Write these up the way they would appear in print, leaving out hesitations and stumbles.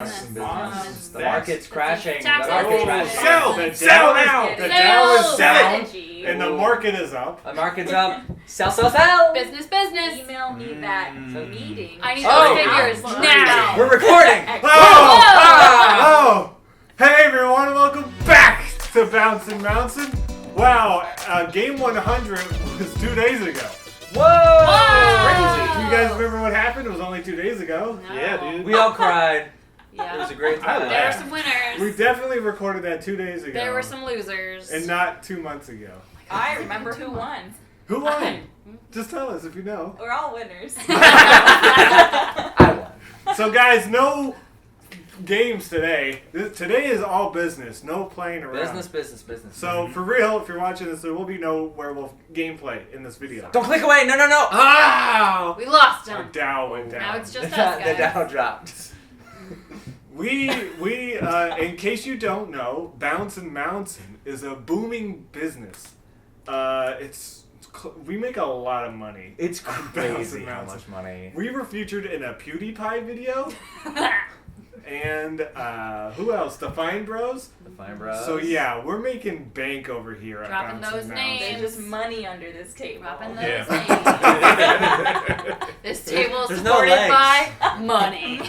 Business. The market's crashing. Tax The market's crashing. Sell now! Sell! The Dow is down, Strategy. and the market is up. The market's up. Sell. Business. Email me that meeting. I need Oh. those figures now. We're recording. Oh! Hey everyone, welcome back to Bouncin' Bouncin'. Wow, game 100 was 2 days ago. Whoa! Crazy. You guys remember what happened? It was only 2 days ago. No. Yeah, dude. We all cried. Yeah. It was a great I time. There were laughed. some winners. We definitely recorded that 2 days ago. There were some losers. And not 2 months ago. I remember who won. Who won? Just tell us if you know. We're all winners. I won. So guys, no games today. Today is all business. No playing around. Business. So for real, if you're watching this, there will be no werewolf gameplay in this video. Don't click away. No. Ah! We lost Our them. Dow went down. Now it's just us, The guys. Dow dropped. We in case you don't know, Bouncin' Bouncin' is a booming business. We make a lot of money. It's on crazy Bouncin' how Bouncin'. much money. We were featured in a PewDiePie video, and who else? The Fine Bros. The Fine Bros. So yeah, we're making bank over here at Dropping Bouncin' those Bouncin'. names. There's just money under this table. Dropping those Yeah. names. This table is There's no supported legs. by money.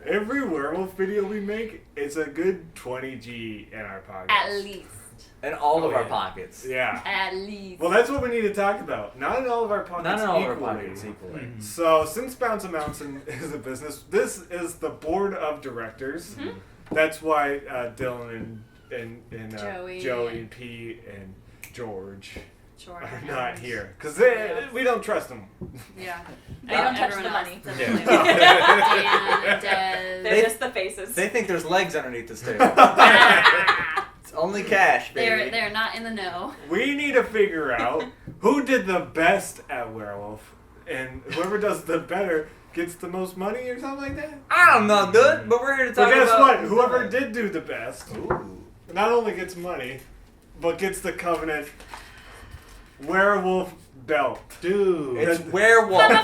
Every werewolf video we make, it's a good 20G in our pockets. At least. In all of Oh, our yeah. pockets. Yeah. At least. Well, that's what we need to talk about. Not in all of our pockets Not in all equally. of our pockets equally. Mhm. So, since Bouncin' Bouncin' is a business, this is the board of directors. That's why Dylan and Joey, Pete, and George Sure. are not here. Because we don't trust them. Yeah. They don't touch Everyone the else money. doesn't Yeah. believe No. it. Dan, Des. They're just the faces. They think there's legs underneath this table. It's only cash, baby. They're not in the know. We need to figure out who did the best at Werewolf. And whoever does the better gets the most money or something like that. I don't know, dude, but we're here to talk But guess about... what? Whoever did do the best Ooh. not only gets money, but gets the Covenant Werewolf belt. Dude. It's Werewolf. The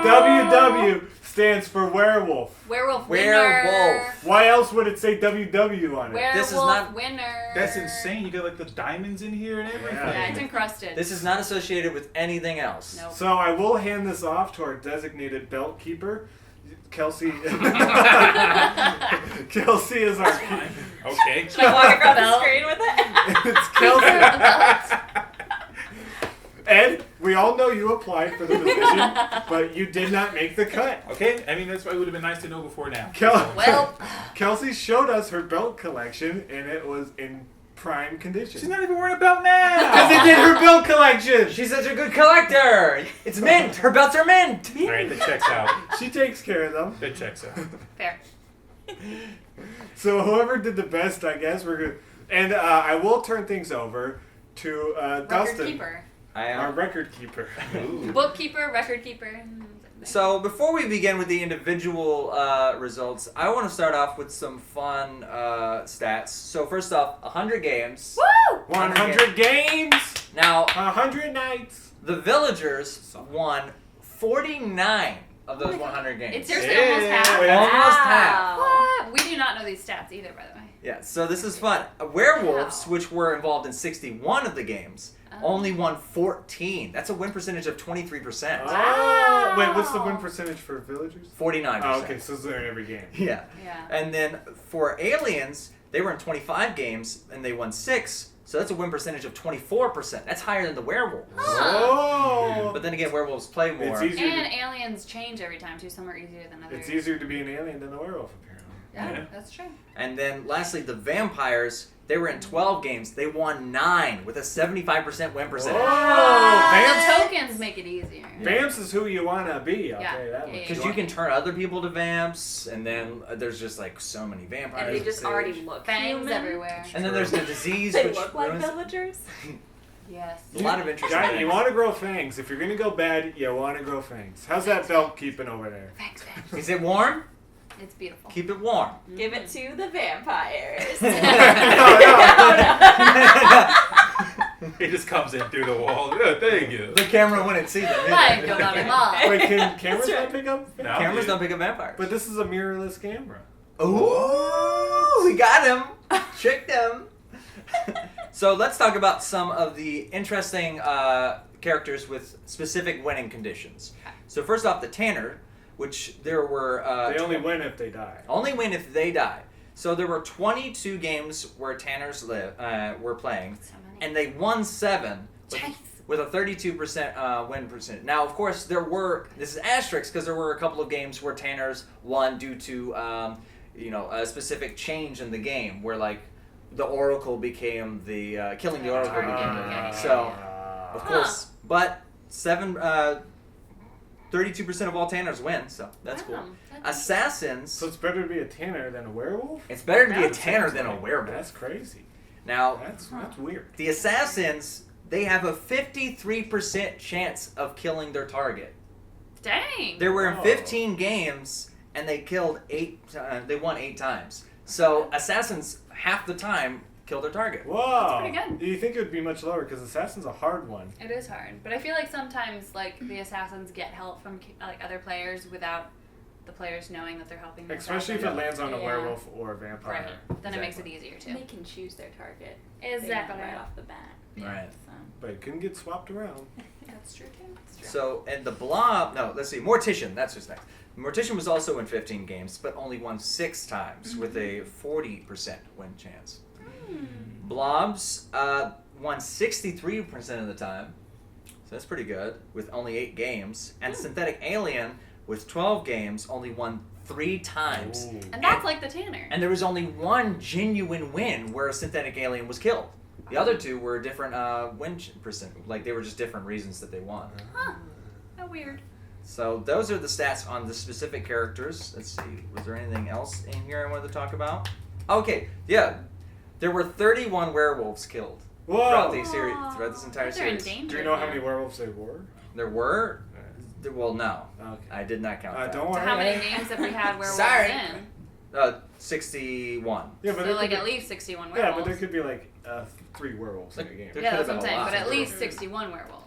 WW stands for Werewolf. Werewolf Werewolf. Why else would it say WW on it? Werewolf This is not- winner. That's insane. You got like the diamonds in here and everything. Yeah, it's encrusted. This is not associated with anything else. Nope. So I will hand this off to our designated belt keeper. Kelsey. Kelsey is our Okay. Should I walk across the Belt. screen with it? It's Kelsey. Ed, we all know you applied for the position, but you did not make the cut. Okay. I mean, that's why it would have been nice to know before now. Well, Kelsey showed us her belt collection, and it was in prime condition. She's not even wearing a belt now. Because they did her belt collection. She's such a good collector. It's mint. Her belts are mint. All right, that checks out. She takes care of them. That checks out. fair. So whoever did the best, I guess we're good. And I will turn things over to Record Dustin, keeper. I our am. record keeper. Ooh. Bookkeeper, record keeper. So before we begin with the individual results, I want to start off with some fun stats. So first off, 100 games. Woo! 100 games, Now, 100 nights. the Villagers won 49 of those 100 games. It's seriously almost half. Almost half. What? We do not know these stats either, by the way. Yeah, so this is fun. Werewolves, Wow. which were involved in 61 of the games, only won 14. That's a win percentage of 23%. Oh, wait, what's the win percentage for villagers? 49%. Oh, okay, so they're in every game. Yeah. Yeah. And then for Aliens, they were in 25 games and they won 6. So that's a win percentage of 24%. That's higher than the Werewolves. Oh, But then again, werewolves play more. it's easier. And aliens change every time, too. Some are easier than others. It's easier to be an alien than a werewolf, apparently. Yeah, Yeah. that's true. And then lastly, the Vampires, they were in 12 games. They won 9 with a 75% win percentage. Oh, The Vamps, tokens make it easier. Vamps is who you want to be, I'll Yeah. tell you that Yeah, much. yeah, Because you can turn other people to vamps, and then there's just like so many vampires. And they just on already stage. look Fangs human. everywhere. And then there's the disease, They which look like ruins villagers. Yes. a lot of interesting Guy, things. you want to grow fangs. If you're going to go bad, you want to grow fangs. How's that belt keeping over there? Thanks, thanks. Is it warm? It's beautiful. Keep it warm. Give it to the vampires. No, no. He just comes in through the wall. Yeah, thank you. The camera wouldn't see them. Bye, either. go down the mall. Wait, can cameras That's not right. pick up? No. Cameras don't pick up vampires. But this is a mirrorless camera. Ooh, we got him. Tricked him. So let's talk about some of the interesting characters with specific winning conditions. So first off, the Tanner, which there were... They only win if they die. Only win if they die. So there were 22 games where Tanners were playing, So many. and they won 7 Jeez. with a 32% win percent. Now, of course, this is asterisk because there were a couple of games where Tanners won due to a specific change in the game where like the Oracle became the killing the Oracle became the game. So of course, but 32% of all Tanners win, so that's cool. Wow, that's Assassins. So it's better to be a Tanner than a werewolf? It's better to be a That Tanner sounds than a like- werewolf. That's crazy. Now, That's weird. the Assassins, they have a 53% chance of killing their target. Dang. They were in Whoa. 15 games, and they killed they won 8 times. So Assassins, half the time, kill their target. Whoa. pretty good. You think it would be much lower because Assassin's a hard one. It is hard, but I feel like sometimes like the assassins get help from like other players without the players knowing that they're helping. The Especially if it assassin. lands on a Yeah. werewolf or a vampire. Right. Then it makes it Exactly. easier And too. they can choose their target. Exactly. Right off the bat. Right. So. But it couldn't get swapped around. That's true too. That's true. So, and the Blob, no, let's see, Mortician, that's who's next. Mortician was also in 15 games, but only won 6 times with a 40% win chance. Blobs won 63% of the time, so that's pretty good, with only 8 games. And Synthetic Alien, with 12 games, only won 3 times. Ooh. And that's like the Tanner. And there was only 1 genuine win where a Synthetic Alien was killed. The other 2 were different win percent, like they were just different reasons that they won. Huh. How weird. So those are the stats on the specific characters. Let's see, was there anything else in here I wanted to talk about? Okay, yeah. There were 31 werewolves killed throughout Whoa. the series, throughout this entire They're in series. danger. Do you know how now. many werewolves there were? There were? Well, no. Okay. I did not count that. Don't So worry. how many games have we had werewolves Sorry. in? 61. Yeah, but So there like could at be, least 61 yeah, werewolves. but there could be like 3 werewolves in a game. There Yeah, could that's have what I'm been a saying. lot. But at least 61 werewolves.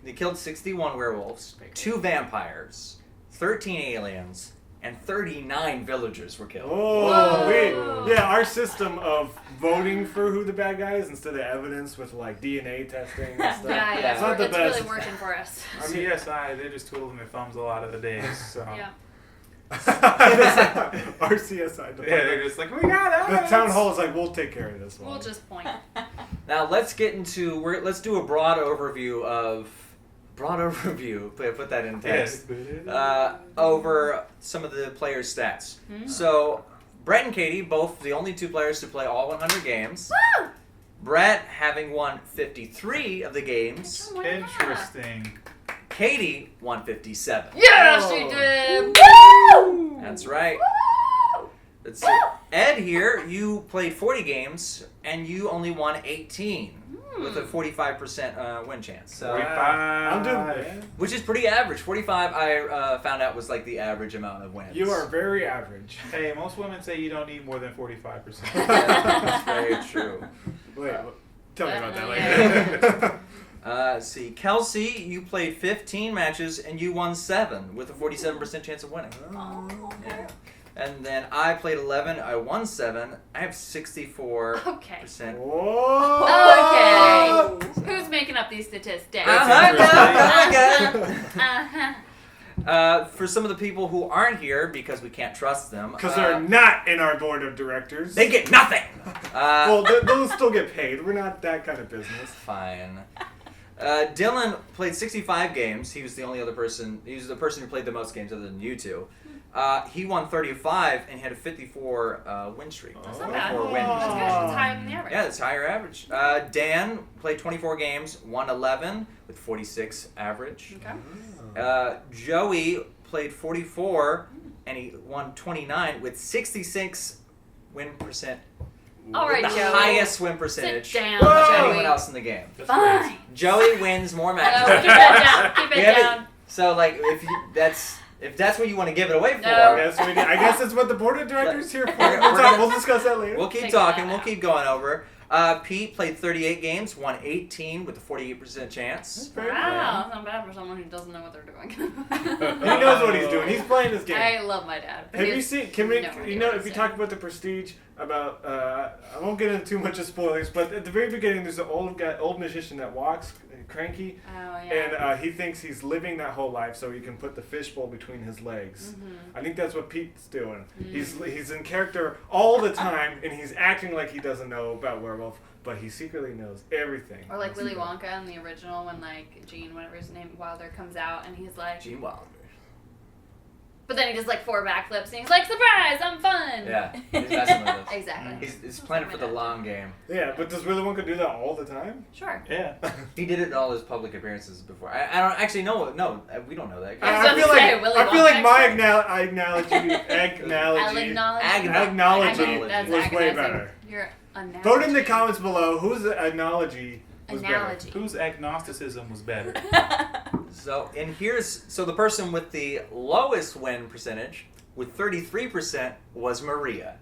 They killed 61 werewolves, 2 vampires, 13 aliens, and 39 villagers were killed. Oh, Whoa. wait. Yeah, our system of voting for who the bad guy is instead of evidence with like DNA testing and stuff. Yeah, Yeah. It's not the it's best. really working for us. CSI, they're just twiddling their thumbs a lot of the days. So. Yeah. Our CSI department. Yeah, they're just like, we got The evidence. town hall is like, we'll take care of this one. We'll just point. Now let's get into let's do a broad overview. Put that in text. Over some of the players' stats. So Brett and Katie, both the only 2 players to play all 100 games. Woo! Brett having won 53 of the games. Interesting. Katie won 57. Yes, Oh. she did. Woo! That's right. Woo! Let's see. Ed here, you played 40 games and you only won 18 with a 45% win chance. So, I'm doing which is pretty average. 45 I found out was like the average amount of wins. You are very average. Hey, most women say you don't need more than 45%. Yeah, that's very true. Wait, tell me about that Yeah. later. Let's see. Kelsey, you played 15 matches and you won 7 with a 47% chance of winning. Yeah. And then I played 11. I won 7. I have 64%. Okay. Whoa! Okay. Who's making up these statistics? For some of the people who aren't here because we can't trust them, Because they're not in our board of directors. they get nothing. Well, they'll still get paid. We're not that kind of business. Fine. Dylan played 65 games. He was the only other person. He was the person who played the most games other than you two. He won 35 and had a 54 win streak. That's not bad. 54 That's wins. good. It's higher than the average. Yeah, it's higher average. Dan played 24 games, won 11 with 46 average. Okay. Joey played 44 and he won 29 with 66 win percent. All right, the Joey. highest win percentage Sit down, of Joey. anyone else in the game. That's Fine. crazy. Joey wins more No, matches. keep that down. Keep it Yeah, down. So like if that's what you want to give it away for, No. Yes, I guess that's what the board of directors here for. We're We'll gonna- discuss that later. we'll keep Take talking. that We'll out. keep going over. Pete played 38 games, won 18 with a 48% chance. That's very Wow, that's not bad for someone who doesn't know what they're doing. He knows what he's doing. He's playing this game. I love my dad. Have you seen? Can we? No idea You know, what if you he's talk doing. about the Prestige, about I won't get into too much of spoilers, but at the very beginning, there's an old magician that walks cranky, Oh yeah. and he thinks he's living that whole life, so he can put the fishbowl between his legs. Mm-hmm. I think that's what Pete's doing. He's in character all the time, and he's acting like he doesn't know about Werewolf, but he secretly knows everything. Or like Willy Wonka in the original when like Gene, whatever his name, Wilder comes out and he's like, Gene Wilder. but then he does like 4 backflips and he's like, surprise, I'm fun. Yeah, he's messing with us. Exactly. He's playing for the long game. Yeah, but does Willy Wonka do that all the time? Sure. Yeah. He did it in all his public appearances before. I don't actually know. No, we don't know that. I was I feel gonna say, like Willy I feel like Wonka my expert. analogy Acknowledge. That's was way agonizing. better. Your analogy. Vote in the comments below whose analogy was Analogy. Whose agnosticism was better? So the person with the lowest win percentage with 33% was Maria.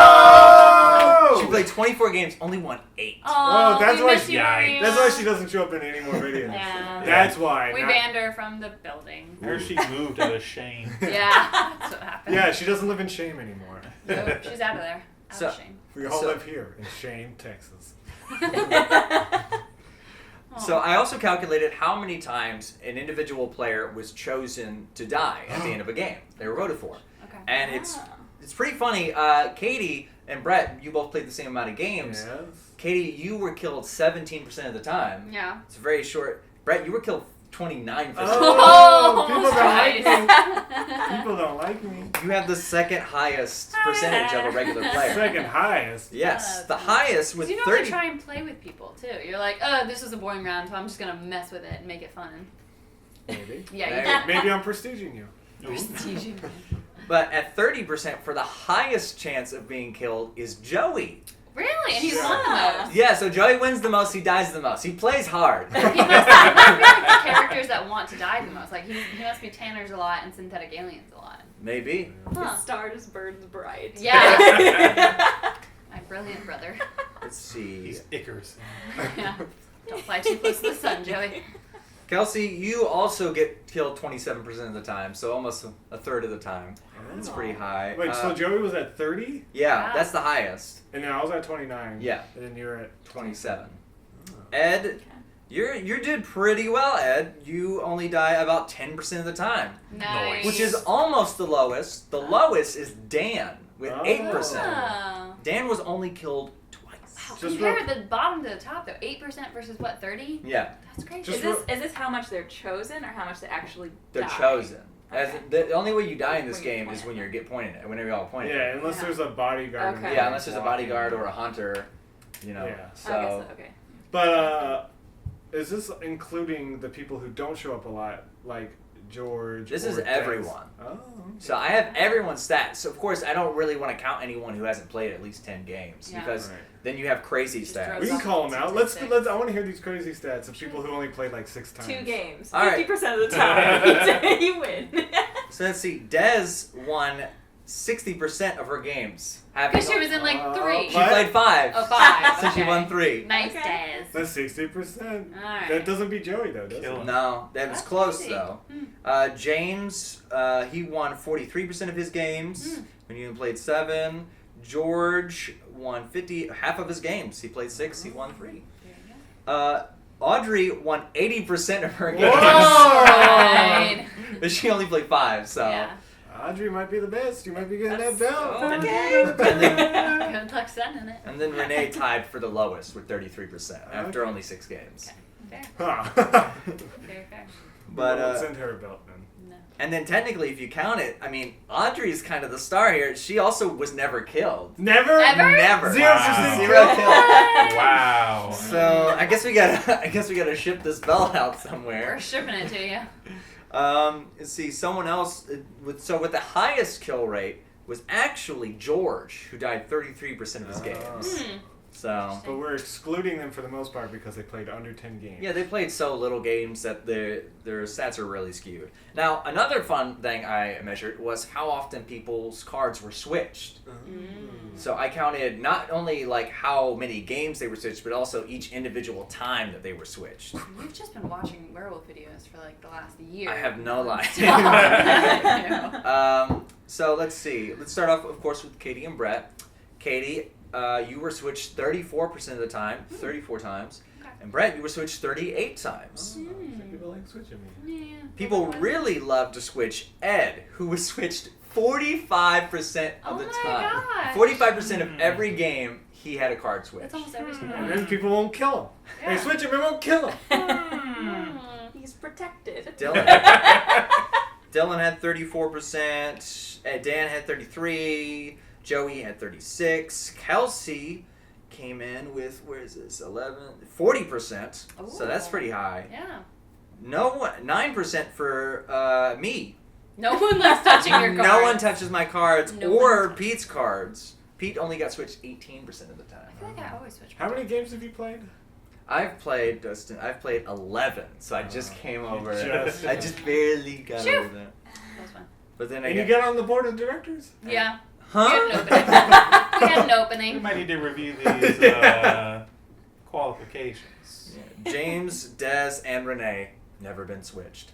Oh! She played 24 games, only won 8. Oh, that's we why miss she- you, Maria. That's why she doesn't show up in any more videos. Yeah. That's why. We not- banned her from the building. Or she moved out of shame. Yeah, that's what happened. Yeah, she doesn't live in shame anymore. Nope, she's out of there. Out So- of shame. We all So- live here in Shane, Texas. So I also calculated how many times an individual player was chosen to die at the end of a game. They were voted for. Okay. And it's pretty funny. Katie and Brett, you both played the same amount of games. Yes. Katie, you were killed 17% of the time. Yeah. It's very short. Brett, you were killed 29%. Oh, people don't like nice. me. People don't like me. You have the second highest percentage of a regular player. Second highest. Yes, the That's highest with You know 30. they try and play with people too. You're like, oh, this is a boring round, so I'm just gonna mess with it and make it fun. Maybe. Yeah, you Maybe I'm prestiging you. prestige. But at 30% for the highest chance of being killed is Joey. Really? And he's Yeah. won the most. Yeah, so Joey wins the most, he dies the most. He plays hard. He must be like the characters that want to die the most. Like he must be Tanners a lot and Synthetic Aliens a lot. Maybe. Huh. Star is Bird's Bride. Yeah. My brilliant brother. Let's see. He's Icarus. Yeah. Don't fly too close to the sun, Joey. Kelsey, you also get killed 27% of the time, so almost a third of the time. That's pretty high. Wait, so Joey was at 30? Yeah, Wow. that's the highest. And then I was at 29. Yeah. And then you're at 27. Ed, you did pretty well, Ed. You only die about 10% of the time, Nice. which is almost the lowest. The lowest is Dan with Oh. 8%. Oh. Dan was only killed twice. Wow, Just compare the bottom to the top though. 8% versus what, 30? Yeah, That's crazy. Just Is this how much they're chosen or how much they actually they're die? chosen. As Okay. the only way you die in this When you game point is at when them. you get pointed at, whenever y'all point at Yeah, them. unless Yeah. there's a bodyguard. Okay. Yeah, unless there's a bodyguard or a hunter, you know. Yeah. So I guess so, okay. But is this including the people who don't show up a lot, like George? This or is Des? everyone. Oh. okay. So I have everyone's stats. So of course I don't really want to count anyone who hasn't played at least 10 games Yeah. because Right. then you have crazy Just stats. throw We can Some call them out. Let's. statistics. I want to hear these crazy stats of people who only played like 6 times. 2 games. All right. 50% of the time, you win. So let's see. Des won 60% of her games. Because she was in like 3. She What? played 5. Oh, 5. So she okay. won 3. Nice, Okay. Des. That's 60%. Alright. That doesn't beat Joey though, does Kill it? him. No, that was That's close crazy. though. Hmm. James, he won 43% of his games Hmm. when he only played 7. George won half of his games. He played 6. He won 3. There you go. Audrey won 80% of her Whoa! games. Alright. But she only played 5, so. Yeah. Audrey might be the best. You might be getting That's that belt. so Okay. Good luck sending it. And then Renee tied for the lowest with 33% after Okay. only 6 games. Fair. Huh. Very fair. But We'll send her a belt then. No. and then technically, if you count it, I mean, Audrey's kind of the star here. She also was never killed. Never. Ever? Never. 0% Wow. 0 kill. kill. Wow. So I guess we gotta ship this belt out We're somewhere. shipping it to you. Let's see, someone else with the highest kill rate was actually George, who died 33% of his games. Hmm. So. But we're excluding them for the most part because they played under 10 games. Yeah, they played so little games that their stats are really skewed. Now, another fun thing I measured was how often people's cards were switched. So I counted not only like how many games they were switched, but also each individual time that they were switched. You've just been watching werewolf videos for like the last year. I have no lie. Stop. So let's see. Let's start off, of course, with Katie and Brett. Katie, you were switched 34% of the time, 34 times. Okay. And Brett, you were switched 38 times. So people like switching me. Yeah. People really love to switch Ed, who was switched 45% of the Oh my time. gosh. 45% of every game, he had a card switch. That's almost every single And one. then people won't kill him. They Yeah. switch him and won't kill him. He's protected. Dylan had 34%. Dan had 33%. Joey had 36%. Kelsey came in with, 40%. So that's pretty high. Yeah. No one, 9% for me. No one likes touching your cards. No one touches my cards No or one- Pete's cards. Pete only got switched 18% of the time. I feel like I always switch. How many games have you played? I've played, Dustin, 11, so I just came over. just- I just barely got Shoo. over that. That was fun. But then And you again, get on the board of directors? Yeah. huh? We had an We opening. might need to review these qualifications. Yeah. James, Des, and Renee never been switched.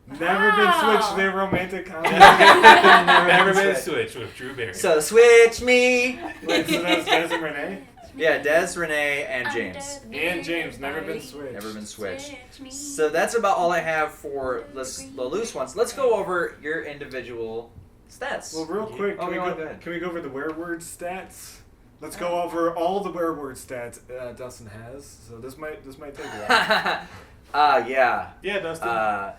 Never been switched their romantic comedy. Never been switched with Drew Barry. So switch me. Wait, so that's Des and Renee? Yeah, Des, Renee, and James. And James, never been switched. Never been switched. So that's about all I have for the loose ones. Let's go over your individual stats. Well, real quick, Oh, can, go we ahead. can we go over the wereword stats? Let's go over all the wereword stats Dustin has. So this might take a while. Yeah. Yeah, Dustin.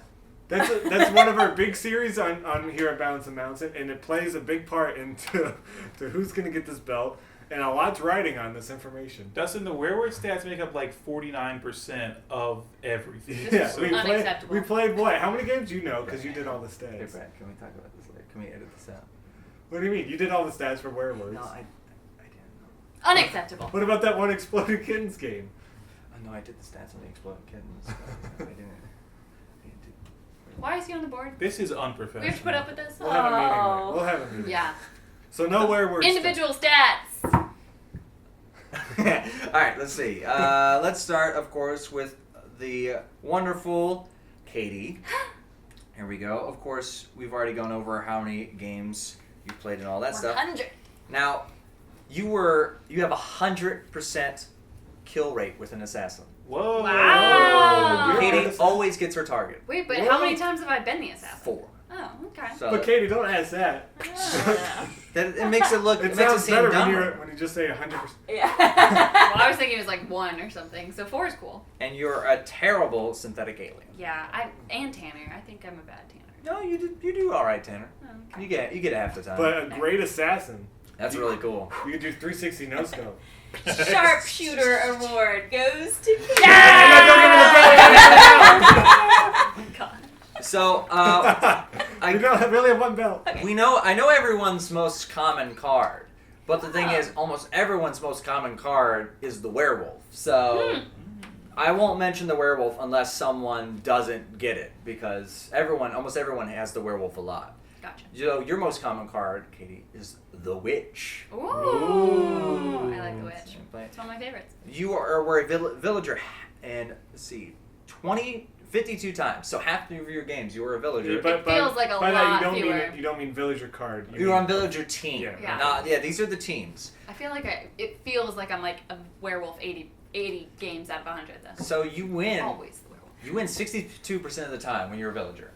That's one of our big series on here at Balance and Mountain, and it plays a big part into to who's gonna get this belt, and a lot's riding on this information. Dustin, the werewolf stats make up like 49% of everything. Yeah, is we unacceptable. played what? How many games do you know? Because you did all the Hey, stats. Brad, can we talk about this later? Can we edit this out? What do you mean? You did all the stats for werewolves. No, I didn't. Unacceptable. What about that one Exploded Kittens game? No, I did the stats on the exploding kittens. I didn't do. Why is he on the board? This is unprofessional. We have to put up with this? We'll have a meeting. Oh. We'll have a meeting. Yeah. So no werewolves. Individual stats. All right, let's see. Let's start, of course, with the wonderful Katie. Here we go. Of course, we've already gone over how many games you've played and all that stuff. 100. Now, you have 100% kill rate with an assassin. Whoa. Wow. Katie always gets her target. Wait, but how many times have I been the assassin? 4. Oh, okay. So But Katie, don't ask that. that it makes it look. It makes it sounds seem better dumber. when you just say 100%. Yeah. Well, I was thinking it was like 1 or something, so 4 is cool. And you're a terrible synthetic alien. Yeah, and Tanner. I think I'm a bad Tanner. No, you do all right, Tanner. Oh, okay. You get half the time. But a great assassin. That's really cool. You can do 360 no scope. Sharpshooter award goes to God. So, We don't really have one belt. I know everyone's most common card, but the thing Oh. is, almost everyone's most common card is the werewolf. So, I won't mention the werewolf unless someone doesn't get it, because almost everyone has the werewolf a lot. Gotcha. So, your most common card, Katie, is the witch. Ooh. I like the witch. But It's one of my favorites. you were a villager, and let's see, 52 times. So half of your games, you were a villager. It feels like a by that, lot you don't fewer. you don't mean villager card. You were on villager team. Yeah. Yeah. These are the teams. I feel like it feels like I'm like a werewolf 80 games out of 100 though. So you win. Always the werewolf. You win 62% of the time when you're a villager.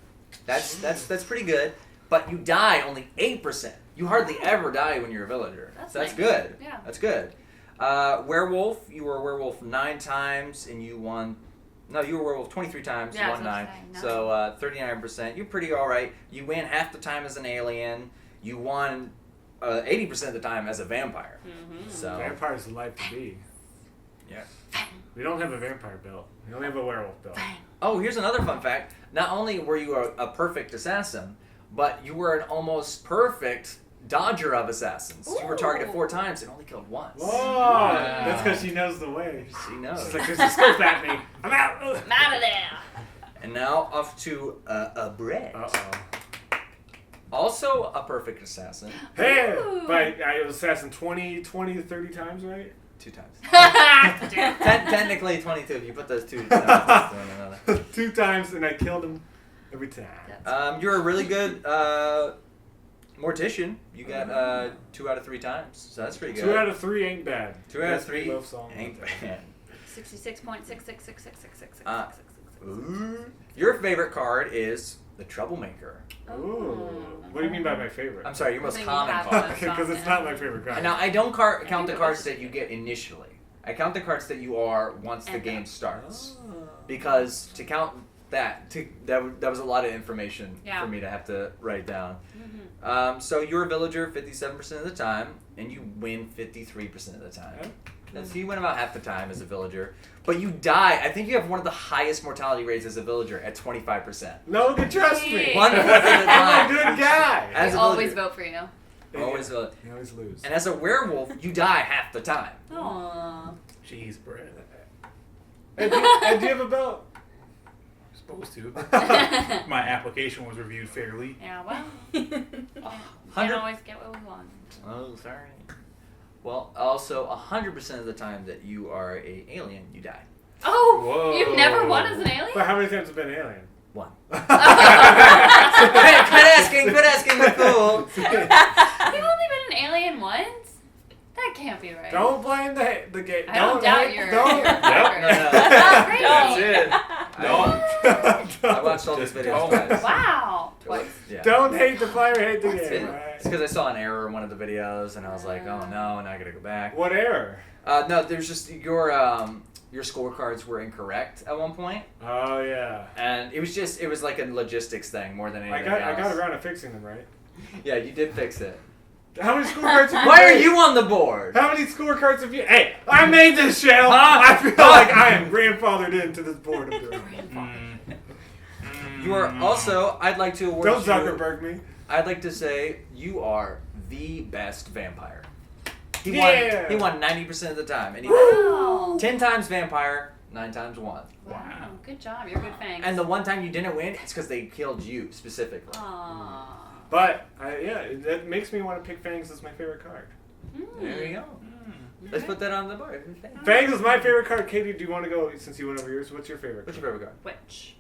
That's pretty good. But you die only 8%. You hardly ever die when you're a villager. That's So that's nice. good. Yeah. That's good. Werewolf, you were a werewolf 9 times and you won. No, you were a werewolf 23 times. Yeah, You won that's 9. what I'm saying, So 39%. You're pretty all right. You win half the time as an alien. You won 80% of the time as a vampire. Mm-hmm. So Vampire's the life to be. yeah. We don't have a vampire belt. We only have a werewolf belt. Oh, here's another fun fact. Not only were you a perfect assassin, but you were an almost perfect Dodger of assassins. You were targeted Ooh. 4 times and only killed once. Whoa! Wow. That's because she knows the way. She knows. She's like, there's a scope at me. I'm out. I'm out of there. And now off to Brett. Uh-oh. Also a perfect assassin. Hey! Ooh. But I was assassin 20 to 30 times, right? 2 times. Dude. Technically 22 if you put those 2 numbers to one another. 2 times, and I killed him every time. You're a really good mortician. You got 2 out of 3 times, so that's pretty good. 2 out of 3 ain't bad. 2 out of 3 Love song. ain't bad. 66.666666666. Ooh. Your favorite card is the Troublemaker. Ooh. What do you mean by my favorite? I'm sorry, your most Then you common have card. one. Because it's not my favorite card. Now I don't count the it cards was- that you get initially. I count the cards that you are once the And game the- starts. Oh. Because to count that was a lot of information Yeah. for me to have to write down. Mm-hmm. So you're a villager 57% of the time, and you win 53% of the time. Yeah. So you win about half the time as a villager, but you die. I think you have one of the highest mortality rates as a villager at 25%. No one can trust me. 1/4 of the I'm a time. good guy. As We a always villager. vote for you. Always villager. You always lose. And as a werewolf, you die half the time. Aww. Jeez, Brett. Hey, do you have a belt? Supposed to. My application was reviewed fairly. Yeah, well, can't 100 always get what we want. Oh, sorry. Well, also 100% of the time that you are a alien, you die. Oh, Whoa. you've never won as an alien? But how many times have been alien? 1. You've Quit asking, the fool. only been an alien once? That can't be right. Don't blame the game. I don't doubt your Don't. record. That's Great. it. No. I watched all these Just videos don't. twice. Wow. Twice. Yeah. Don't hate the player, hate the It's game. Right? because I saw an error in one of the videos, and I was like, oh no, now I gotta go back. What error? No, there's just your scorecards were incorrect at one point, Oh yeah. and it was like a logistics thing more than I anything got else. around to fixing them, right? Yeah, you did fix it. How many scorecards have you Why are made? you on the board? How many scorecards have you? Hey, I made this channel. Huh? I feel like I am grandfathered into this board. You are also. I'd like to award Don't you. Zuckerberg me. I'd like to say you are the best vampire. He Yeah. won 90% of the time, and he Wow. 10 times vampire, 9 times won. Wow. Good job. You're good fangs. And the one time you didn't win, it's because they killed you specifically. Aww. But that makes me want to pick Fangs as my favorite card. There you go. Let's put that on the board. Fangs is my favorite card. Katie, do you want to go since you went over yours? What's your favorite? What's card? your favorite card? Witch.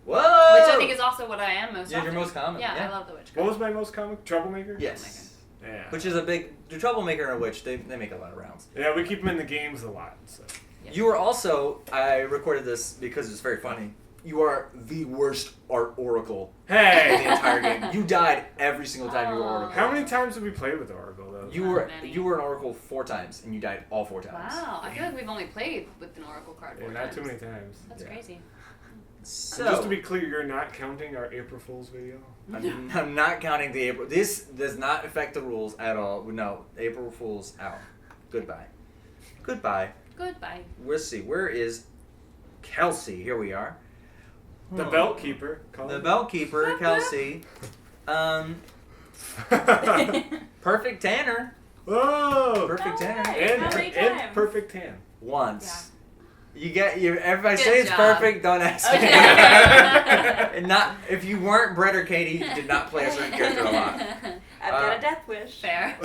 Whoa! Which I think is also what I am most Yeah, often. you're most common, Yeah, yeah. I love the witch What card. was my most common? Troublemaker. Yes. Yeah. Which is the troublemaker and a witch. They make a lot of rounds. Yeah, we keep them in the games a lot. So. Yes. You are also. I recorded this because it's very funny. You are the worst art oracle in the Hey. entire game. You died every single time you were oracle. How many times have we played with Oracle though? You Not were many. you were an oracle 4 times and you died all 4 times. Wow. I feel like we've only played with an oracle card Yeah, 4 not times. too many times. That's Yeah. crazy. So Just to be clear, you're not counting our April Fool's video. I'm not counting the April. This does not affect the rules at all. No, April Fool's out. Goodbye. Goodbye. Goodbye. We'll see. Where is Kelsey? Here we are. The Belt Keeper. The bell keeper, Kelsey. Perfect Tanner. Whoa! Perfect Tanner. Alright. How many And times? perfect tan. Once. You get you. Everybody Good say it's job. perfect. Don't ask me. Okay. And not if you weren't Brett or Katie, you did not play a certain character a lot. I've got a death wish. Fair.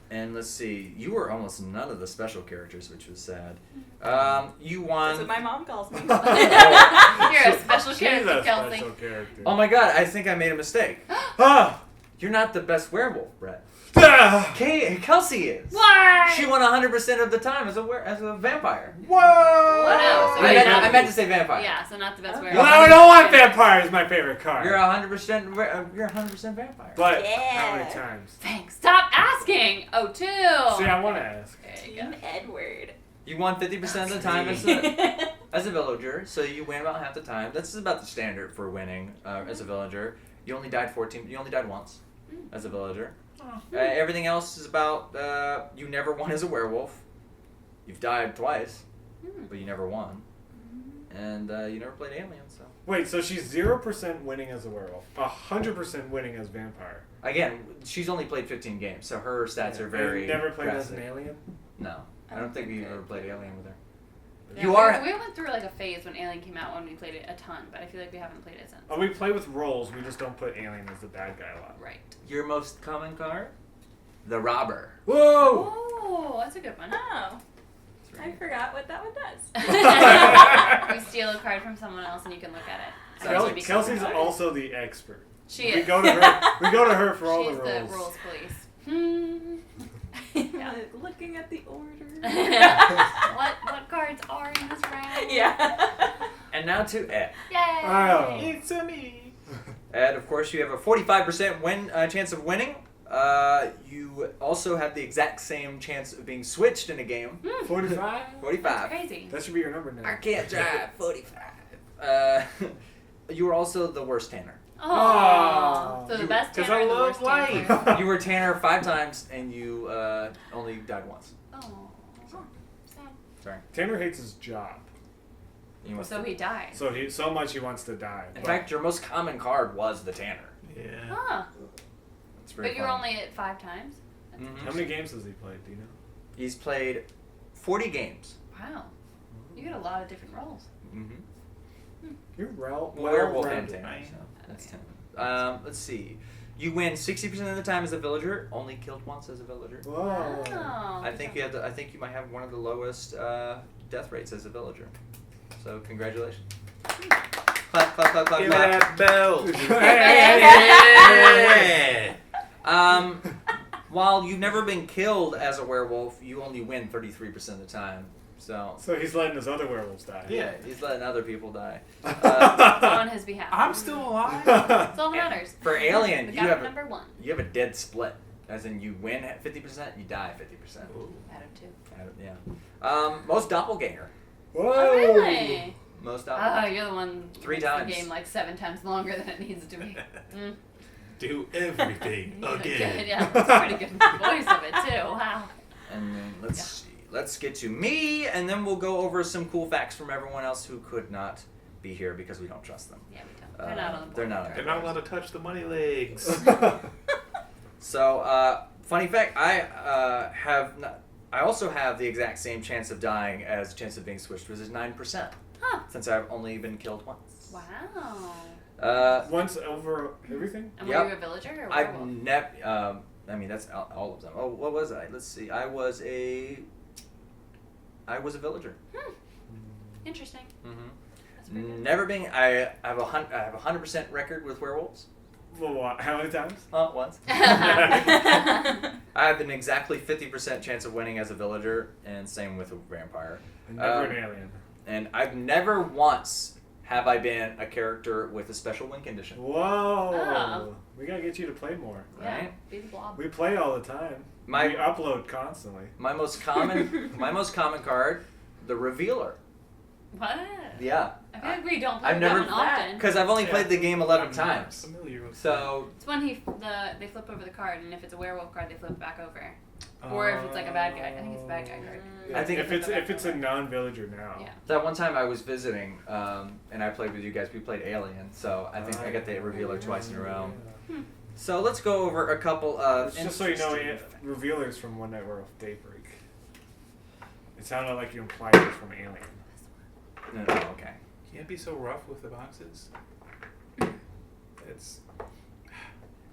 And let's see, you were almost none of the special characters, which was sad. You That's what won. my mom calls me. You're a special She's character, a Kelsey. special character. Oh my god, I think I made a mistake. Ah! You're not the best werewolf, Brett. Ah! Kelsey is. Why? She won 100% of the time as a vampire. Whoa! Wow, so I meant to say vampire. Yeah, so not the best Okay. werewolf. Well, I don't want vampire is my favorite card. You're 100%. You're 100% vampire. But Yeah. how many times? Thanks. Stop asking. Oh, 2. See, I want to ask. There you go. Team Edward. You won 50% of the time as a villager, so you win about half the time. That's about the standard for winning as a villager. You only died 14. You only died once as a villager. Everything else is about you never won as a werewolf. You've died twice, but you never won, and you never played alien. So Wait, so she's 0% winning as a werewolf, 100% winning as vampire. Again, she's only played 15 games, so her stats are very. And never played drastic. as an alien. No, I don't think we ever played Alien with her. Yeah, You are. We went through like a phase when Alien came out when we played it a ton, but I feel like we haven't played it since. Oh, we play with roles. We just don't put alien as the bad guy a lot. Right. Your most common card, the Robber. Whoa! Oh, that's a good one. Oh. I forgot what that one does. You steal a card from someone else and you can look at it. Sounds And like you become Kelsey's an artist. also the expert. She We is. go to her. We go to her for all She's the the roles. rules police. Yeah, looking at the order. what cards are in this round? Yeah. And now to Ed. Yay! Oh. It's a me. Ed, of course, you have a 45% chance of winning. You also have the exact same chance of being switched in a game. 45. 45. That's crazy. That should be your number now. I can't drive 45. You were also the worst Tanner. Oh, so the best 'cause Tanner I and the love worst Tanner. life. You were Tanner 5 times, and you only died once. Oh, sad. Sorry. Tanner hates his job, You must So he died. so much he wants to die. In fact, your most common card was the Tanner. Yeah. Huh. It's very But you're fun. only at 5 times? Mhm. How many games has he played? Do you know? He's played 40 games. Wow. You get a lot of different roles. Mm-hmm. You're Werewolf and well-rounded. Tanner. Right. So that's 10. Let's see. You win 60% of the time as a villager. Only killed once as a villager. Whoa. Oh. I think you might have one of the lowest death rates as a villager. So congratulations. Clap, clap, clap, clap, Give clap. that bell. Yeah. While you've never been killed as a werewolf, you only win 33% of the time. So So he's letting his other werewolves die. yeah, he's letting other people die. On his behalf. I'm still alive. That's all that matters. For Alien, We you got have number 1 you have a dead split, as in you win at 50%, you die at 50%. Ooh. out of 2. Yeah. Most doppelganger. Whoa. Oh, really? Most Oh, doppelganger. you're the one who 3 makes times. the game like 7 times longer than it needs to be. Mm. Do everything Good, again. yeah, that's a pretty good voice of it too. Wow. And then let's see. Let's get to me, and then we'll go over some cool facts from everyone else who could not be here because we don't trust them. Yeah, we don't. They're not on the board. They're not. They're not allowed to touch the money legs. So, funny fact, I also have the exact same chance of dying as chance of being switched, which is 9%. Huh. Since I've only been killed once. Wow. Once over everything? And Yep. were you a villager or I've werewolf? never. I mean, that's all of them. Oh, what was I? Let's see. I was a villager. Interesting. Mm-hmm. That's pretty good. Never been. I have a 100% record with werewolves. Well, what? How many times? Once. I have an exactly 50% chance of winning as a villager, and same with a vampire. And never Um, an alien. And I've never once have I been a character with a special win condition. Whoa. Oh. We gotta get you to play more. Yeah, Right? be the blob. We play all the time. My- We upload constantly. My most common card, the Revealer. What? Yeah. I feel like we don't play I've with never- that one often. Because I've only Yeah. played the game 11 I'm times. not familiar with So, It's when they flip over the card, and if it's a werewolf card, they flip it back over. Or if it's like a bad guy. I think it's a bad guy card. I think if it's a non-villager now. Yeah. that one time I was visiting, and I played with you guys, we played Alien, so I think I got the Revealer twice in a row. So let's go over a couple of Just so you know, interesting- Revealers from One Night Werewolf Daybreak. It sounded like you implied it was from Alien. No, okay. Can't be so rough with the boxes. It's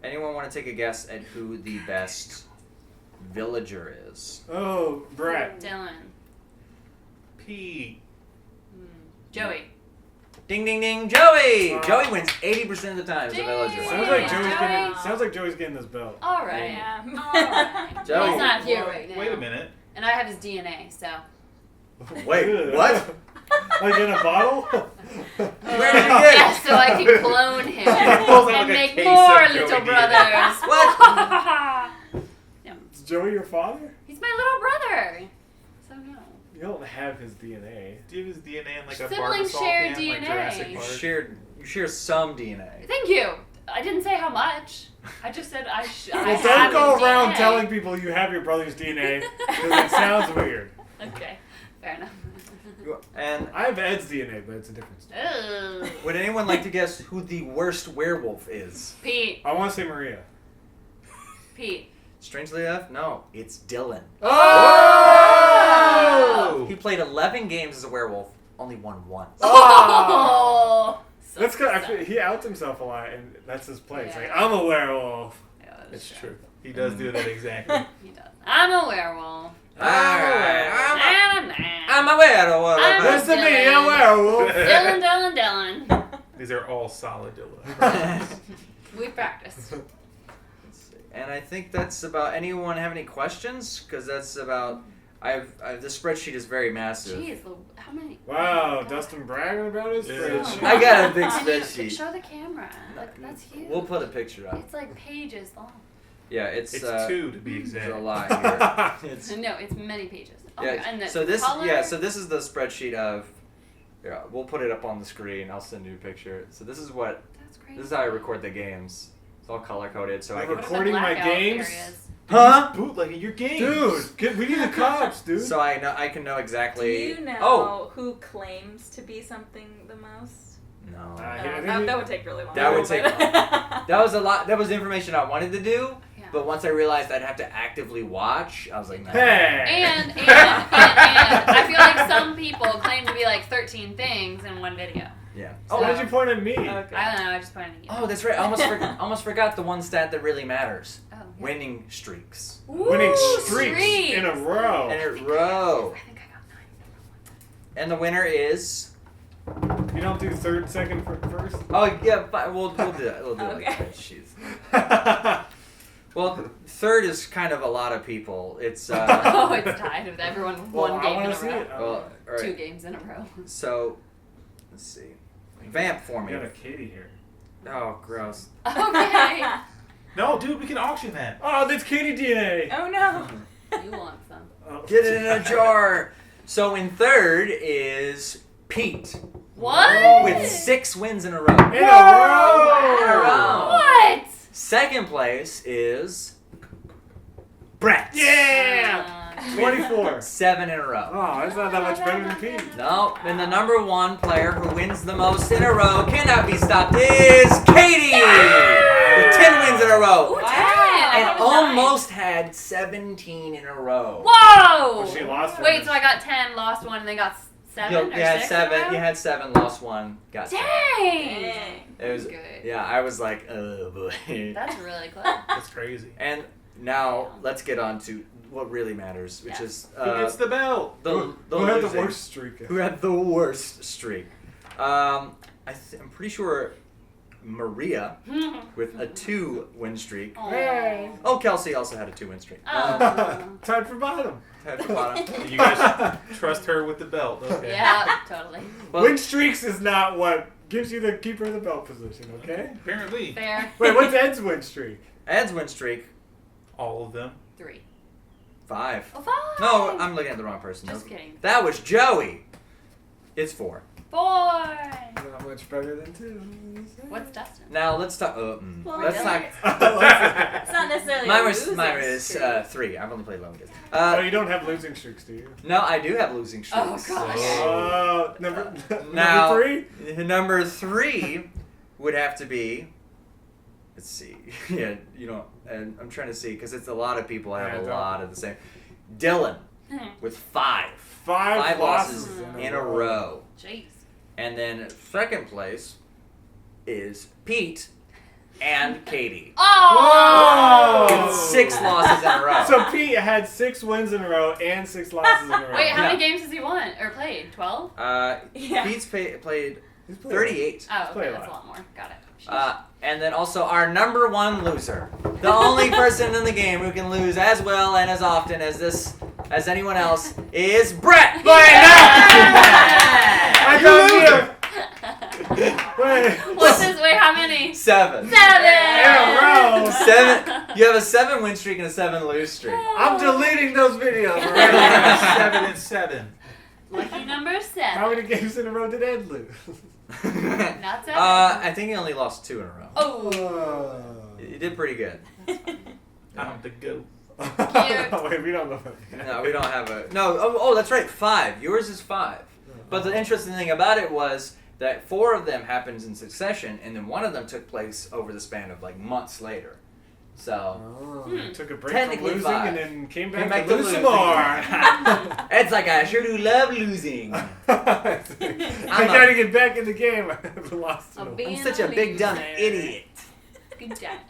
Anyone want to take a guess at who the best villager is? Oh, Brett. Dylan. Pete. Joey. Ding, ding, ding, Joey! Wow. Joey wins 80% of the time as a villager. Dang. Sounds like Joey. Sounds like Joey's getting this belt. All right. Yeah. All right. Joey. He's not here Well, right now. Wait a minute. And I have his DNA, so. Wait, what? Like in a bottle? Where did you get it? Yes, so I can clone him pulls out and like a make case more of little Joey brothers. What? Yeah. Is Joey your father? He's my little brother. So no. You don't have his DNA. Do you have his DNA in like a Siblings Barbasol share can, like DNA. Jurassic You Park? share some DNA. Thank you. I didn't say how much. I just said I Well, have don't go his around DNA. telling people you have your brother's DNA because it sounds weird. Okay, fair enough. And I have Ed's DNA, but it's a different story. Ugh. would anyone like to guess who the worst werewolf is? Pete. I want to say Maria. Pete. Strangely enough, no, it's Dylan. Oh! He played 11 games as a werewolf, only won once. Oh. So That's good. sad. He outs himself a lot, and that's his place. Yeah. Like, I'm a werewolf. Yeah, It's true. He does do that exactly. He does. I'm a werewolf. Alright, Nah. I'm a werewolf. I'm a- Listen to me, I'm a werewolf. Dylan. These are all solid Dilla. We practiced. And I think that's about. Anyone have any questions? Because that's about. I've the spreadsheet is very massive. Jeez, how many? Wow, God. Dustin bragging about his Yeah. spreadsheet. I got a big Can you spreadsheet. Show the camera. Like, that's huge. We'll put a picture up. It's like pages long. Yeah, it's 2 to be there's exact. a lot here. It's No, it's many pages. Oh, yeah. my God. And the So this color? so this is the spreadsheet of. Yeah, we'll put it up on the screen. I'll send you a picture. So this is what. That's crazy. This is how I record the games. It's all color coded, so I You're can. What are the recording my blackout games? areas? Huh? Bootlegging your games. We need the cops, dude. So I can know Do exactly. you know Oh who claims to be something the most? no. I think That would take really long. That would take but- That was a lot. That was information I wanted to do, Yeah. but once I realized I'd have to actively watch, I was like, nah. Hey. And I feel like some people claim to be like 13 things in one video. Yeah. Oh, why'd you point at me? Okay. I don't know. I just pointed at you. Oh, that's right. I almost forgot the one stat that really matters: Oh, yeah. winning streaks. Winning Ooh, streaks in a row. In a row. I think I got 9. And the winner is. You don't do third, second, first? Oh yeah, we'll do that. We'll do it like Okay. that. Jeez. Well, third is kind of a lot of people. It's. Oh, it's tied with everyone with Well, one I game in wanna a see row. it. Well, all right. 2 games in a row. So, let's see. Vamp for We me. got a Katie here. Oh, gross. Okay. No, dude, we can auction that. Oh, that's Katie DNA. Oh no. You want some. Oh. Get it in a jar. So in third is Pete What? with 6 wins in a row. In a row. In a row. What? Second place is Brett. Yeah. 24. 7 in a row. Oh, that's not that much better than Pete. No, and the number 1 player who wins the most in a row, cannot be stopped, is Katie with 10 wins in a row. Ooh, 10. And I was 9. almost had 17 in a row. Whoa! Well, she lost one. Wait, so I got 10, lost 1, and then got 7 You or had 6 7. in a row? You had 7, lost 1, got 7. Dang! It was Good. yeah. I was like, oh boy. That's really close. That's crazy. And now let's get on to what really matters, which Yeah. is Who gets the belt? the Who had the losing. worst streak? Who had the worst streak? I'm pretty sure Maria with a 2 win streak. Aw. Oh, Kelsey also had a 2 win streak. Oh. Tied for bottom. At the bottom. You guys trust her with the belt. Okay. Yeah, totally. Well, Win streaks is not what gives you the keeper of the belt position, okay? Apparently, Fair. Wait, what's Ed's win streak? Ed's win streak all of them. 3. 5. Oh, 5. No, I'm looking at the wrong person. Just kidding. That was Joey. It's 4. 4. Not much better than 2. What's Dustin? Now let's talk. Well, Let's really? talk. It's not necessarily. Mine a was losing mine is streak. 3. I've only played 11 games. Oh, you don't have losing streaks, do you? No, I do have losing Oh, streaks. gosh. Oh, number Now, number 3? Number 3 would have to be. Let's see. Yeah, you know, and I'm trying to see because it's a lot of people. I have Yeah, a don't. lot of the same. Dylan with 5. 5 losses in a row. Jeez. And then second place is Pete and Katie. Oh! Whoa! With 6 losses in a row. So Pete had 6 wins in a row and 6 losses in a row. Wait, how Yeah. many games has he won or played? 12? Yeah. Pete's played He's played 38. Oh, Play okay, a that's a lot. lot more. Got it. And then also our number 1 loser, the only person in the game who can lose as well and as often as anyone else is Brett. I got you! Wait. What's his? Wait, how many? 7. 7! In a row. 7. You have a 7 win streak and a 7 lose streak. I'm deleting those videos. Right Right? 7 and 7. Lucky number 7. How many games in a row did Ed lose? Not 7. I think he only lost 2 in a row. Oh. You did pretty good. I'm the goat. Wait, we don't know. No, we don't have a. No, oh, that's right, 5. Yours is 5. But the interesting thing about it was that 4 of them happened in succession, and then one of them took place over the span of like months later. So took a break from Technically losing 5. and then came back, back to lose some more. It's like I sure do love losing. I gotta get back in the game. I've lost I'll them. be- I'm such a big dumb idiot. Good times.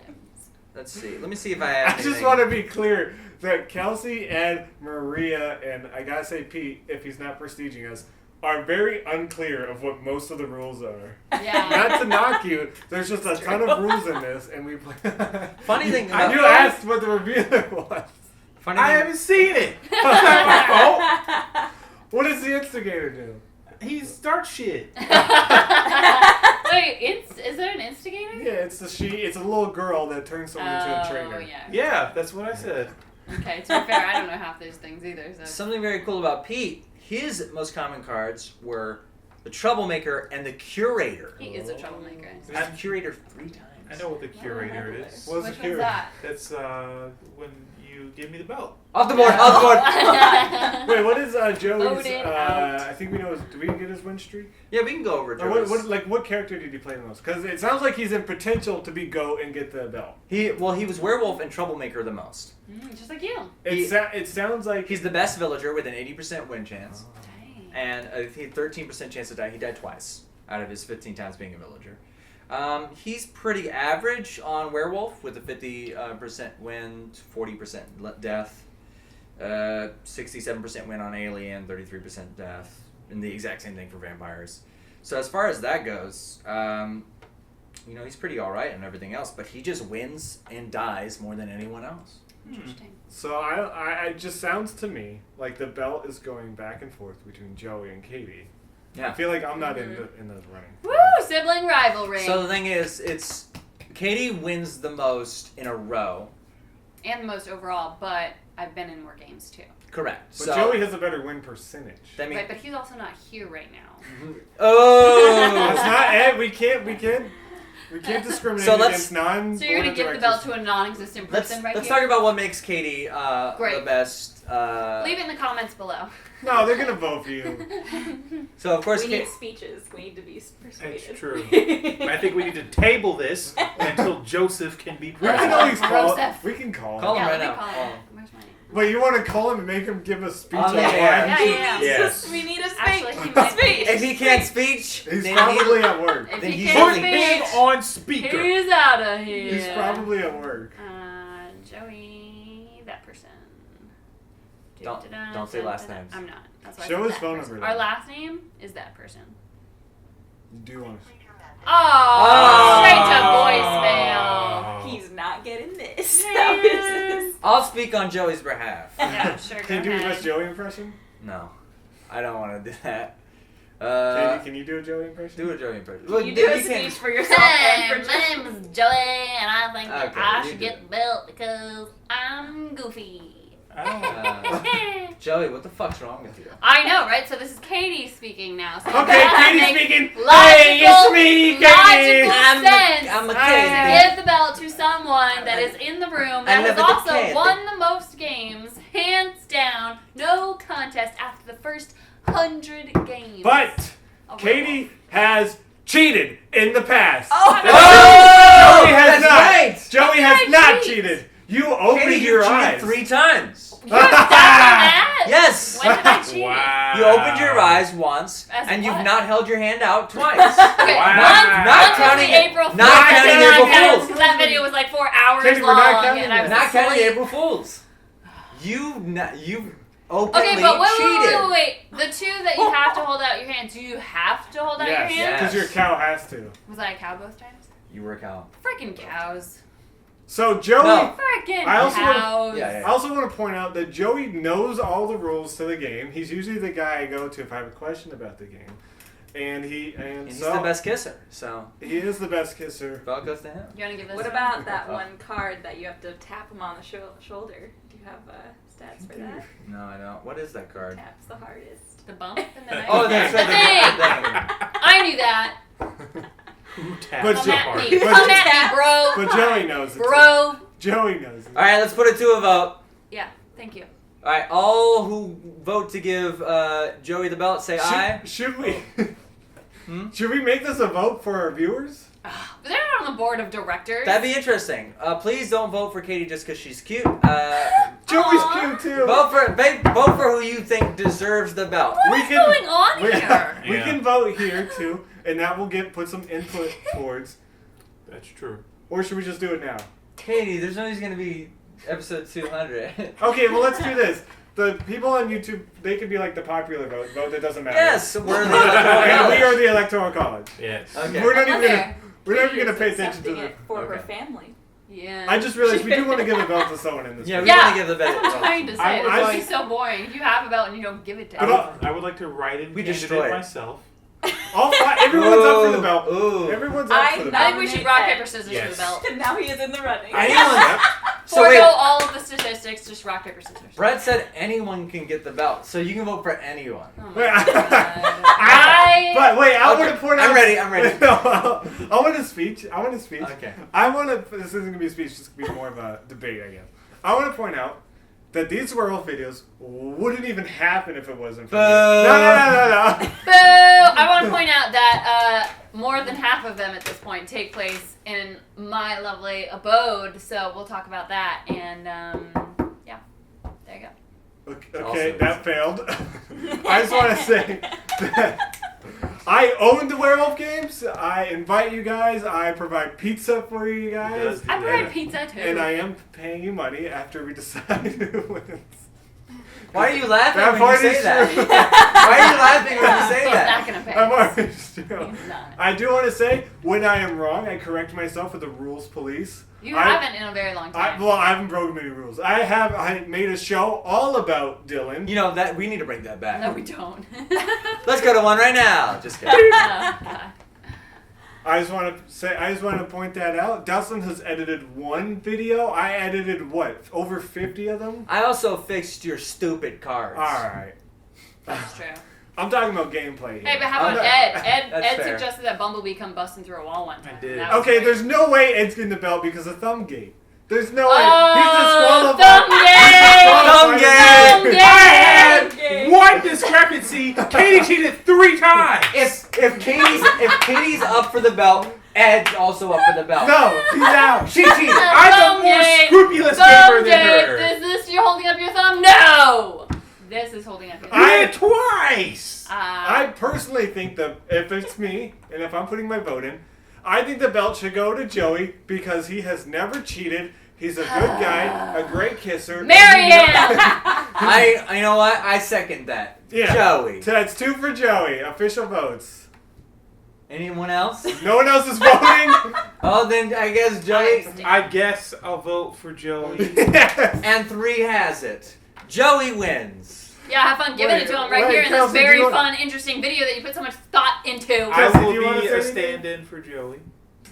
Let's see. Let me see if I have. I just want to be clear that Kelsey and Maria and I gotta say Pete, if he's not prestiging us, are very unclear of what most of the rules are. Yeah. Not to knock you, there's just a ton of rules in this, and we play. Funny thing about You asked what the revealer was. Funny I thing, haven't seen it. That's not my fault. What does the instigator do? He starts shit. Wait, is there an instigator? Yeah, it's a little girl that turns someone into a trainer. Oh, yeah. Yeah, that's what I said. Okay, to be fair, I don't know half those things either. So. something very cool about Pete. His most common cards were the Troublemaker and the Curator. He is a troublemaker. I've Curator 3 times. I know what the curator is. What's Which the one's curator? that? That's when you give me the belt. Off the board. Off the board. Wait, what is Joey's? Odin out. I think we know. Do we get his win streak? Yeah, we can go over Or Joey's. what character did he play the most? Because it sounds like he's in potential to be GOAT and get the belt. He was Werewolf and Troublemaker the most. Just like you. It sounds like He's the best villager with an 80% win chance. Dang. And he had 13% chance to die. He died twice out of his 15 times being a villager. He's pretty average on Werewolf with a 50% win, 40% death, 67% win on Alien, 33% death, and the exact same thing for vampires. So as far as that goes, he's pretty alright and everything else, but he just wins and dies more than anyone else. Interesting. so. I it just sounds to me like the belt is going back and forth between Joey and Katie. I Yeah. feel like I'm not in the running. Woo! Sibling rivalry. So the thing is, it's Katie wins the most in a row. And the most overall, but I've been in more games too. Correct. But So Joey has a better win percentage. that means Right, but he's also not here right now. oh. It's not Ed. We can't discriminate So let's- against non. So you're gonna give the belt to a non-existent person right Let's here? talk about what makes Katie Great. the best. Leave it in the comments below. No, they're gonna vote for you. So of course, We need speeches. We need to be persuaded. That's true. I think we need to table this until Joseph can be We present. can always call. Joseph. We can call. Call him. him Yeah, right let me now. call Call him. him. Where's my name? Wait, you want to call him and make him give a speech On on the why? air. Yeah. Yes. We need a speech. Actually, he a might- speech. If he can't speech, He's then probably at work. If Then he he's can't Put really- him speak, on speaker. he's out of here. He's probably at work. Joey, that person. Don't say last names. I'm not. That's why I Show said his that phone person. number, Our then. last name is that person. You do want to. Oh, straight to voicemail. He's not getting this. Man. I'll speak on Joey's behalf. Yeah, sure. Can you do go your ahead. best Joey impression? No, I don't want to do that. Katie, can you do a Joey impression? Do a Joey impression. Can you do a can- speech for yourself Hey, and for my name is Joey, and I think that Okay, I you should do get it. the belt because I'm goofy. Joey, what the fuck's wrong with you? I know, right? So this is Katie speaking now. So Okay, that Katie's makes speaking. Logical, Hey, it's me, Katie. logical sense I'm a to Katie. give the belt to someone that is in the room that I has love it, also Katie. won the most games, hands down, no contest after the first 100 games. But of Katie has cheated in the past. Oh, Oh, Joey has that's not. right. Joey How has did I not cheat? cheated. You opened Katie, your you cheated eyes 3 times. You're done with that? Yes. When did I cheat? Wow. You opened your eyes once, As and what? you've not held your hand out twice. Okay, Wow. not Not counting counting- April not Fool's. counting Not April counting- Fool's. because that video was like 4 hours Katie, we're long, not counting and I was Not counting asleep. April Fools. You openly Okay, but cheated. wait. The two that you have to hold out your hand, do you have to hold out your Yes, hand? because your cow has to. Was I a cow both times? You were a cow. Freaking cows. So Joey, No. Freaking I also wanna- cows. Yeah. I also want to point out that Joey knows all the rules to the game. He's usually the guy I go to if I have a question about the game, and He's so the best kisser, so he is the best kisser. ball goes to him. You want to give this What one? about that one card that you have to tap him on the shoulder? Do you have stats for that? No, I don't. What is that card? Taps the hardest. The bump and the knife? Oh, that's right. The thing! The thing. I knew that. Who tapped But Come so at hard? me. But- Come at me, bro. But Joey knows it. Bro. Joey knows it. All right, let's put it to a vote. Yeah, thank you. All right, all who vote to give Joey the belt, say aye. Should we? Should we make this a vote for our viewers? But they're not on the board of directors. That'd be interesting. Please don't vote for Katie just because she's cute. Joey's cute too. Vote for who you think deserves the belt. What's going on here? We can vote here too, and that will put some input towards. That's true. Or should we just do it now? Katie, there's always gonna be episode 200. Okay, well let's do this. The people on YouTube, they could be like the popular vote that doesn't matter. Yes, we're the And we are the Electoral College. Yes. Okay. We're not even Okay. gonna pay attention to accepting the. it for her Okay. family. Yeah. I just realized we do want to give a belt to someone in this. Yeah, group. we want to give the belt. That's what I'm trying to say. I- It's always so boring. If you have a belt and you don't give it to But anyone. I would like to write in We candidate destroy it. myself. All five, everyone's up for the belt. Ooh. Everyone's up for the I belt. think we should rock, paper, scissors for Yes. the belt. And now he is in the running. Anyone? So Forego wait, all of the statistics, just rock, paper, scissors. Brett said anyone can get the belt, so you can vote for anyone. Oh my Wait, God. But wait, I Okay, want to point I'm out. ready, I'm ready. No, I want a speech. Okay. I want to. This isn't gonna be a speech. This could be more of a debate, I guess. I want to point out that these werewolf videos wouldn't even happen if it wasn't for me. Boo. No. Boo! I want to point out that more than half of them at this point take place in my lovely abode, so we'll talk about that. And yeah, there you go. Okay, Also- that failed. I just want to say that I own the werewolf games. I invite you guys. I provide pizza for you guys. does. I Yeah. provide pizza too. And I am paying you money after we decide who wins. Why are you laughing That when you part say is that? true. Why are you laughing when you say He's that? not gonna pay. I'm us. already still. He's not. I do want to say, when I am wrong, I correct myself with the rules police. You I- haven't in a very long time. I haven't broken many rules. I made a show all about Dylan. You know that we need to bring that back. No, we don't. Let's go to one right now. Just kidding. Oh, God. I just want to point that out. Dustin has edited one video. I edited what? Over 50 of them? I also fixed your stupid cards. Alright. That's true. I'm talking about gameplay here. Hey, but how I'm about not- Ed? That's Ed fair. suggested that Bumblebee come busting through a wall one time. I did. That was Okay, great. there's no way Ed's getting the belt because of Thumbgate. There's no way. Oh, He's disqualified. Thumbgate! One discrepancy. Katie cheated 3 times. If Katie's up for the belt, Ed's also up for the belt. No, he's out. She cheated. I'm a more Thumbgate! scrupulous gamer than her. Is this you're holding up your thumb? No! This is holding up your thumb. I did it twice. I personally think that if it's me, and if I'm putting my vote in, I think the belt should go to Joey because he has never cheated. He's a good guy, a great kisser. Marry him! You know what? I second that. Yeah. Joey. So that's 2 for Joey. Official votes. Anyone else? No one else is voting. Oh, then I guess Joey. I guess I'll vote for Joey. Yes. And 3 has it. Joey wins. Yeah, have fun giving it to him right Wait, here in this Kelsey, do very you want- fun, interesting video that you put so much thought into. I Kelsey, do will you wanna be say a anything? stand-in for Joey.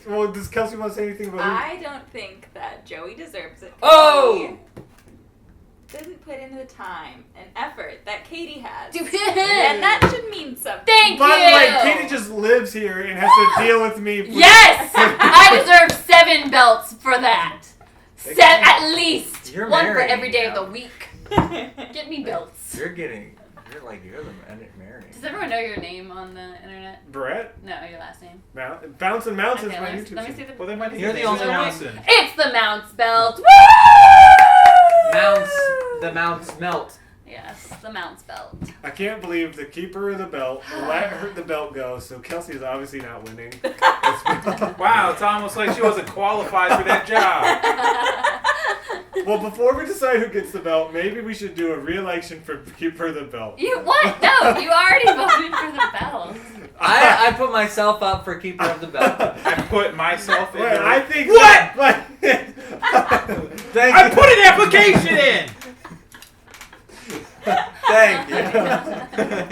Well, does Kelsey want to say anything about I don't think that Joey deserves it. Oh! He didn't put in the time and effort that Katie has. And And that should mean something. Thank By you! the way, Katie just lives here and has to deal with me. Yes! I deserve 7 belts for that. At least. You're one for married every day now. of the week. Get me belts. You're the married. Does everyone know your name on the internet? Brett, No, your last name. Bounce and Mounts is Okay, my let me YouTube see channel. the. Well, they might You're the name only it one. Johnson. It's the Mounts belt. Woo! The mounts melt. Yes, the Mounts belt. I can't believe the keeper of the belt let the belt go, so Kelsey is obviously not winning. Wow, it's almost like she wasn't qualified for that job. Well, before we decide who gets the belt, maybe we should do a re-election for keeper of the belt. You what? No, you already voted for the belt. I put myself up for keeper of the belt. I put myself in. Wait, I think What? Thank I you. put an application in. Thank you.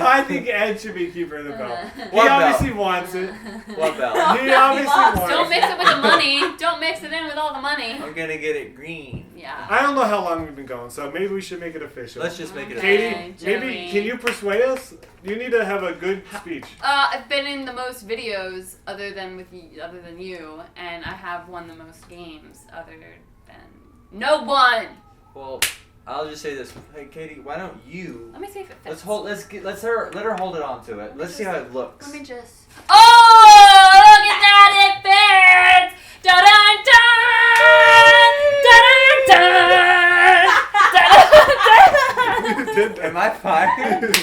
I think Ed should be keeper of the belt. He What belt? obviously wants it. What belt? He obviously wants Don't it. mix it with the money. Don't mix it in with all the money. I'm gonna get it green. Yeah. I don't know how long we've been going, so maybe we should make it official. Let's just make it. Okay. Katie, maybe Joey. can you persuade us? You need to have a good speech. I've been in the most videos other than you, and I have won the most games other than no one. Well, I'll just say this. Hey, Katie, why don't you? Let me see if it fits. Let her hold it on to it. Let's see how it looks. Let me just. Oh, look at that! It fits. Da da da da da da da. You did that. Am I fired?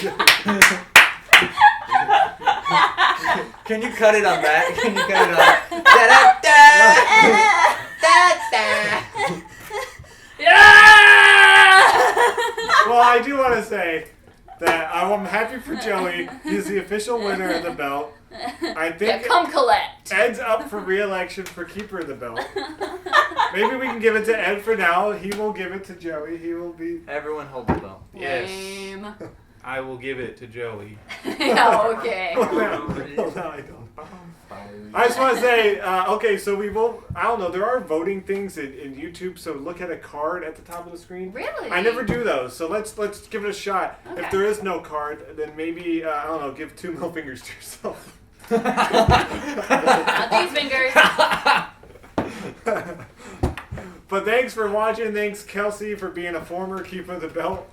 Can you cut it on that? Can you cut it on? Da da da da da. Yeah! Well, I do want to say that I'm happy for Joey. He's the official winner of the belt. I think Yeah, come collect. Ed's up for re-election for keeper of the belt. Maybe we can give it to Ed for now. He will give it to Joey. He will be. Everyone hold the belt. Yes. Lame. I will give it to Joey. Yeah, okay. Well, now I don't. I just want to say, okay, so we will. I don't know. There are voting things in YouTube. So look at a card at the top of the screen. Really? I never do those. So let's give it a shot. Okay. If there is no card, then maybe I don't know. Give 2 middle fingers to yourself. Not these fingers. But thanks for watching. Thanks, Kelsey, for being a former keeper of the belt.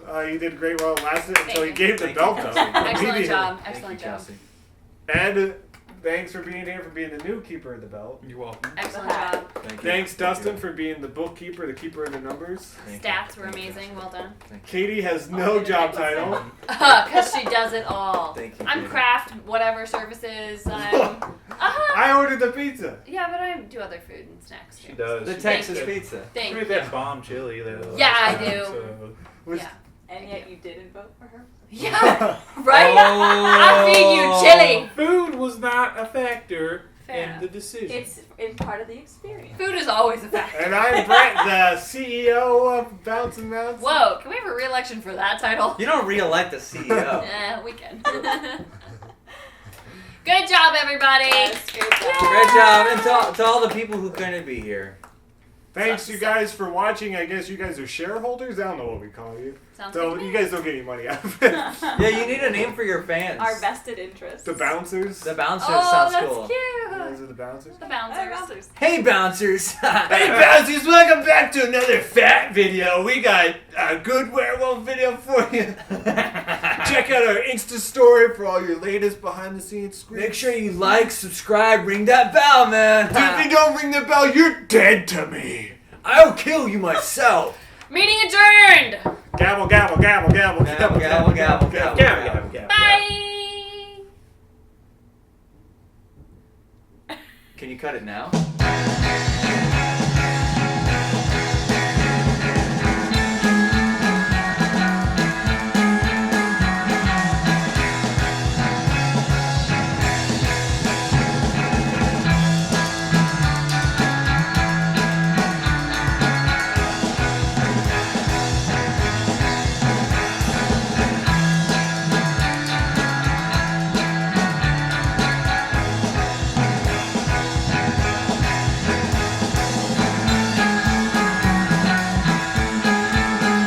You did great while it lasted until he gave the Thank belt you, up. Kelsey. Excellent Immediately. job. Thank Excellent you, job. Kelsey. Ed, thanks for being here, for being the new keeper of the belt. You're welcome. Excellent job. Thank you. Thanks, Thank Dustin, you. for being the bookkeeper, the keeper of the numbers. Thank you. Stats were Thank you. amazing. Well done. Thank you. Katie has no job title. Because she does it all. Thank you, I'm Katie. craft, whatever services. I'm. I ordered the pizza. Yeah, but I do other food and snacks. She too. does. The She Texas makes pizza. that- Thank She you. made that bomb chili though. Yeah, I last time, do. so- Which- Yeah. And yet you didn't vote for her? Yeah. Right? Oh. I'll feed you chili. Food was not a factor Fair. in the decision. It's part of the experience. Food is always a factor. And I'm Brett, the CEO of Bounce and Mounts. Whoa, can we have a re-election for that title? You don't re-elect the CEO. We can. Good job, everybody. Yes, great job. Great job, and to all the people who couldn't be here. Thanks, you guys, for watching. I guess you guys are shareholders? I don't know what we call you. Sounds So good to you me. guys don't get any money out of it. Yeah, you need a name for your fans. Our vested interests. The Bouncers. The Bouncers Oh, sounds that's cool. You cute. guys are the Bouncers? The Our bouncers. bouncers. Hey, Bouncers! Hey Bouncers, welcome back to another fat video. We got a good werewolf video for you. Check out our Insta story for all your latest behind the scenes screens. Make sure you like, subscribe, ring that bell, man. Dude, if you don't ring the bell, you're dead to me. I'll kill you myself. Meeting adjourned. Gabble, gabble, gabble, gabble, Gabble, gabble, gabble, Yeah, yeah, yeah. Bye. Can you cut it now?